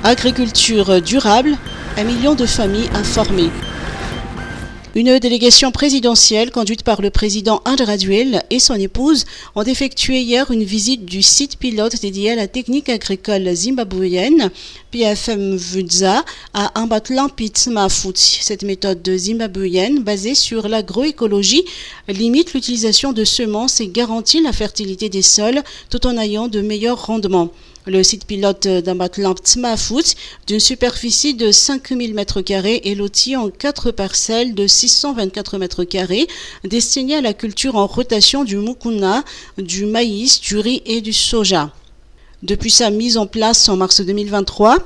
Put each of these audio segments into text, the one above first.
Agriculture durable, 1 million de familles informées. Une délégation présidentielle conduite par le président André Rajoelina et son épouse ont effectué hier une visite du site pilote dédié à la technique agricole zimbabwéenne, PFM Vunza, à Ambatlampitsmafuti. Cette méthode zimbabwéenne, basée sur l'agroécologie, limite l'utilisation de semences et garantit la fertilité des sols tout en ayant de meilleurs rendements. Le site pilote d'Ambatlampitsmafuti, d'une superficie de 5000 m², est loti en 4 parcelles de 624 m², destinées à la culture en rotation du mukuna, du maïs, du riz et du soja. Depuis sa mise en place en mars 2023,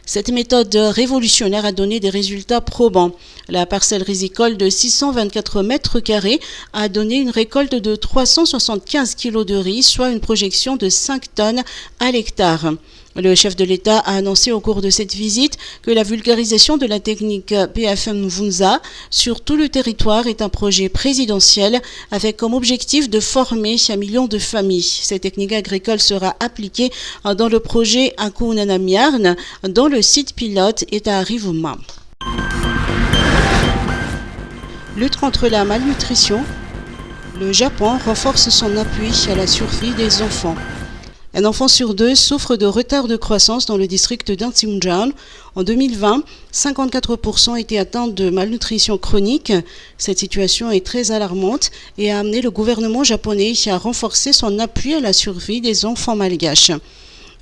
cette méthode révolutionnaire a donné des résultats probants. La parcelle rizicole de 624 m² a donné une récolte de 375 kg de riz, soit une projection de 5 tonnes à l'hectare. Le chef de l'État a annoncé au cours de cette visite que la vulgarisation de la technique PFM Vunza sur tout le territoire est un projet présidentiel avec comme objectif de former 1 million de familles. Cette technique agricole sera appliquée dans le projet Akunanamiarn, dont le site pilote est à Rivuma. Lutte contre la malnutrition. Le Japon renforce son appui à la survie des enfants. Un enfant sur 2 souffre de retard de croissance dans le district d'Ansimjan. En 2020, 54% étaient atteints de malnutrition chronique. Cette situation est très alarmante et a amené le gouvernement japonais à renforcer son appui à la survie des enfants malgaches.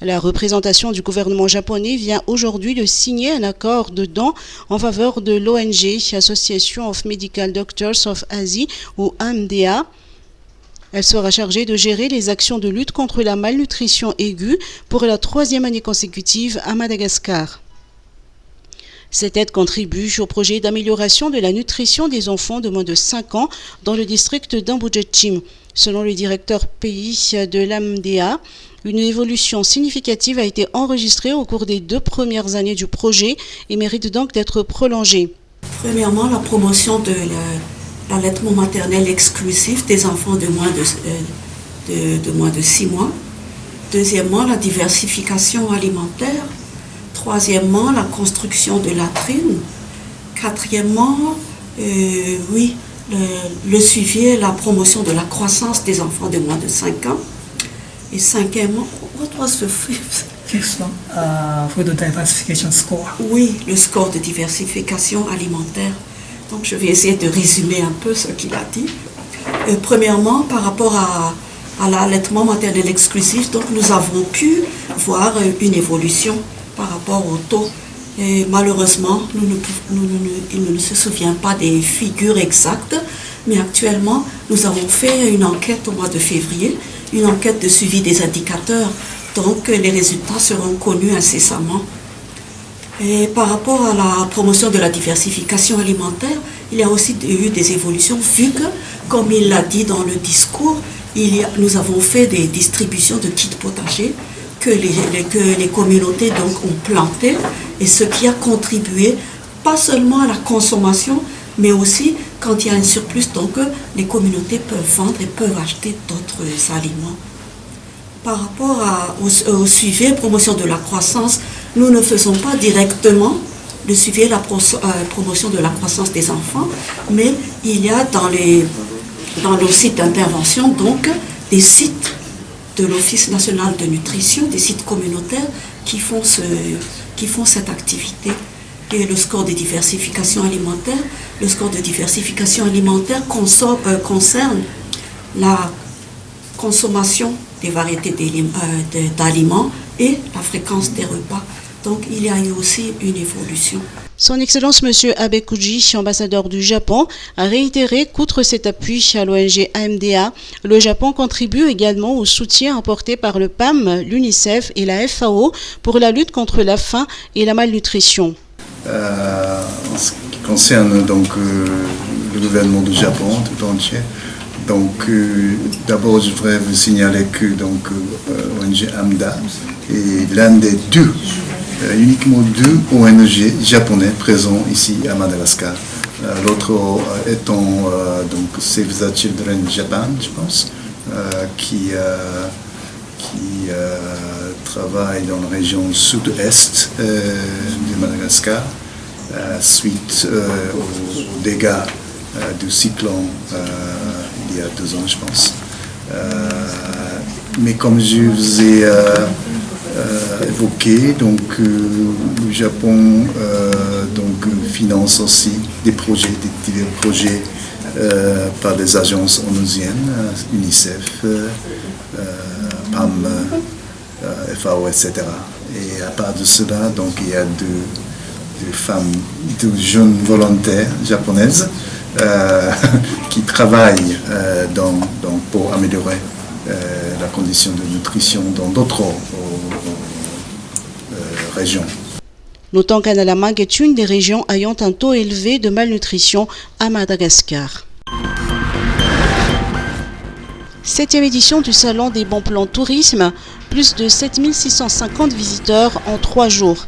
La représentation du gouvernement japonais vient aujourd'hui de signer un accord de dons en faveur de l'ONG, Association of Medical Doctors of Asie, ou AMDA. Elle sera chargée de gérer les actions de lutte contre la malnutrition aiguë pour la 3e année consécutive à Madagascar. Cette aide contribue au projet d'amélioration de la nutrition des enfants de moins de 5 ans dans le district d'Ambujetchim. Selon le directeur pays de l'AMDA, une évolution significative a été enregistrée au cours des 2 premières années du projet et mérite donc d'être prolongée. Premièrement, la promotion de l'allaitement maternel exclusif des enfants de moins de 6 mois. Deuxièmement, la diversification alimentaire. Troisièmement, la construction de latrines. Quatrièmement, le suivi et la promotion de la croissance des enfants de moins de 5 ans. Et cinquièmement, what was the fifth? Food diversification score. Oui, le score de diversification alimentaire. Donc je vais essayer de résumer un peu ce qu'il a dit. Premièrement, par rapport à l'allaitement maternel exclusif, donc nous avons pu voir une évolution par rapport au taux. Et malheureusement, il ne se souvient pas des figures exactes, mais actuellement, nous avons fait une enquête au mois de février, une enquête de suivi des indicateurs. Donc les résultats seront connus incessamment. Et par rapport à la promotion de la diversification alimentaire, il y a aussi eu des évolutions, vu que, comme il l'a dit dans le discours, nous avons fait des distributions de kits potagers que les communautés donc ont plantés, et ce qui a contribué pas seulement à la consommation, mais aussi quand il y a un surplus, donc les communautés peuvent vendre et peuvent acheter d'autres aliments. Par rapport au suivi et promotion de la croissance, nous ne faisons pas directement le suivi et la promotion de la croissance des enfants, mais il y a dans nos sites d'intervention donc des sites de l'Office national de nutrition, des sites communautaires qui font cette activité. Et le score de diversification alimentaire, concerne la consommation des variétés d'aliments et la fréquence des repas. Donc il y a eu aussi une évolution. Son Excellence M. Abe Kuji, ambassadeur du Japon, a réitéré qu'outre cet appui à l'ONG AMDA, le Japon contribue également au soutien apporté par le PAM, l'UNICEF et la FAO pour la lutte contre la faim et la malnutrition. En ce qui concerne donc le gouvernement du Japon tout entier, donc d'abord je voudrais vous signaler que ONG AMDA est l'un des uniquement deux ONG japonais présents ici à Madagascar. L'autre étant Save the Children Japan, je pense, qui travaille dans la région sud-est de Madagascar, suite aux dégâts du cyclone il y a 2 ans, je pense. Mais comme je vous ai évoqué, donc le Japon finance aussi des divers projets par des agences onusiennes, UNICEF, PAM, FAO, etc. Et à part de cela, donc il y a deux femmes, 2 jeunes volontaires japonaises qui travaillent pour améliorer la condition de nutrition dans d'autres régions. Notons qu'Analamang est une des régions ayant un taux élevé de malnutrition à Madagascar. 7e édition du Salon des bons plans tourisme, plus de 7650 visiteurs en 3 jours.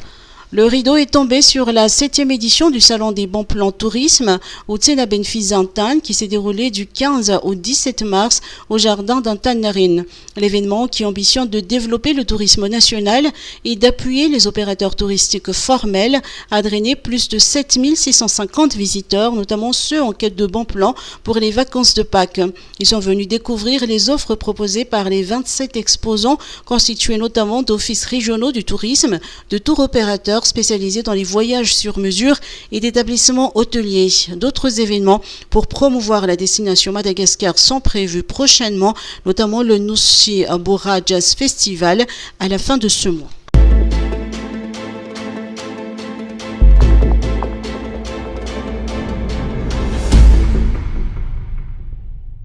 Le rideau est tombé sur la 7e édition du Salon des bons plans tourisme au Tsena Benfiza-Antan qui s'est déroulé du 15 au 17 mars au jardin d'Antananarivo. L'événement qui ambitionne de développer le tourisme national et d'appuyer les opérateurs touristiques formels a drainé plus de 7650 visiteurs, notamment ceux en quête de bons plans pour les vacances de Pâques. Ils sont venus découvrir les offres proposées par les 27 exposants constitués notamment d'offices régionaux du tourisme, de tour opérateurs spécialisés dans les voyages sur mesure et d'établissements hôteliers. D'autres événements pour promouvoir la destination Madagascar sont prévus prochainement, notamment le Nusi Bora Jazz Festival à la fin de ce mois.